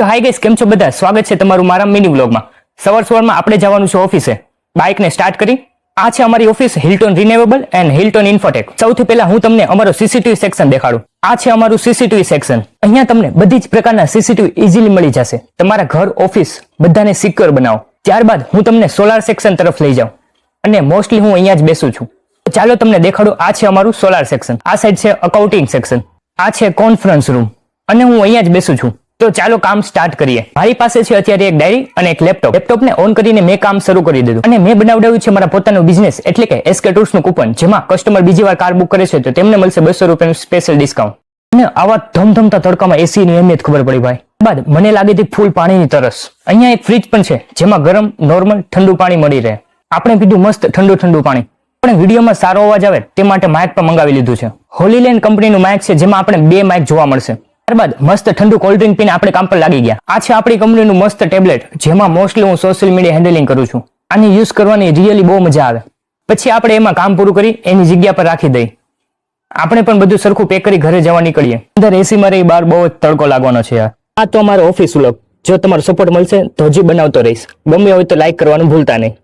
તો hi guys, કેમ છો બધા? સ્વાગત છે તમારું મારા મિની વ્લોગમાં. સવારમાં આપણે જવાનું છે ઓફિસે. બાઇકને સ્ટાર્ટ કરી. આ છે અમારી office, Hilton renewable and Hilton Infotech. સૌથી પહેલા હું તમને અમારો સીસીટીવી સેક્શન દેખાડું. આ છે અમારું સીસીટીવી સેક્શન. અહીંયા તમને બધી જ પ્રકારના સીસીટીવી ઇઝીલી મળી જશે. તમારા ઘર, ઓફિસ બધાને સિક્યોર બનાવો. ત્યારબાદ હું તમને સોલાર સેક્શન તરફ લઈ જાઉં અને મોસ્ટલી હું અહીંયા જ બેસું છું. ચાલો તમને દેખાડું. આ છે અમારું સોલાર સેક્શન. આ સાઈડ છે અકાઉન્ટિંગ સેક્શન. આ છે કોન્ફરન્સ રૂમ અને હું અહીંયા જ બેસું છું. તો ચાલો કામ સ્ટાર્ટ કરીએ. મારી પાસે છે અત્યારે એક ડાયરી અને એક લેપટોપ. લેપટોપને ઓન કરીને મેં કામ શરૂ કરી દીધું અને મેં બનાવડાવ્યું છે મારા પોતાનું બિઝનેસ એટલે કે SK ટૂર્સ નું કૂપન, જેમાં કસ્ટમર બીજી વાર કાર બુક કરે છે તો તેમને મળશે 200 રૂપિયાનું સ્પેશિયલ ડિસ્કાઉન્ટ. અને આવા ધમધમતા તડકામાં એસી ની અહેમિયત ખબર પડી ભાઈ. બાદ મને લાગી હતી ફૂલ પાણીની તરસ. અહીંયા એક ફ્રીજ પણ છે જેમાં ગરમ, નોર્મલ, ઠંડુ પાણી મળી રહે. આપણે પીધું મસ્ત ઠંડુ પાણી. આપણે વિડીયોમાં સારો અવાજ આવે તે માટે માઇક પણ મંગાવી લીધું છે. હોલીલેન્ડ કંપનીનું માઇક છે જેમાં આપણે 2 માઇક જોવા મળશે. ત્યારબાદ મસ્ત ઠંડુ કોલ્ડ ડ્રિંક પીને આપણે કામ પર લાગી ગયા. આ છે આપણી કંપનીનું મસ્ત ટેબ્લેટ જેમાં મોસ્ટલી હું સોશિયલ મીડિયા હેન્ડલિંગ કરું છું. આની યુઝ કરવાની રિયલી બહુ મજા આવે. પછી આપણે એમાં કામ પૂરું કરી એની જગ્યા પર રાખી દઈ. આપણે પણ બધું સરખું પેક કરી ઘરે જવા નીકળીએ. અંદર એસીમાં રહી બહાર બહુ જ તડકો લાગવાનો છે યાર. આ તો અમારો ઓફિસ વ્લોગ. જો તમારો સપોર્ટ મળશે તો હજી બનાવતો રહીશ. ગમે હોય તો લાઈક કરવાનું ભૂલતા નહીં.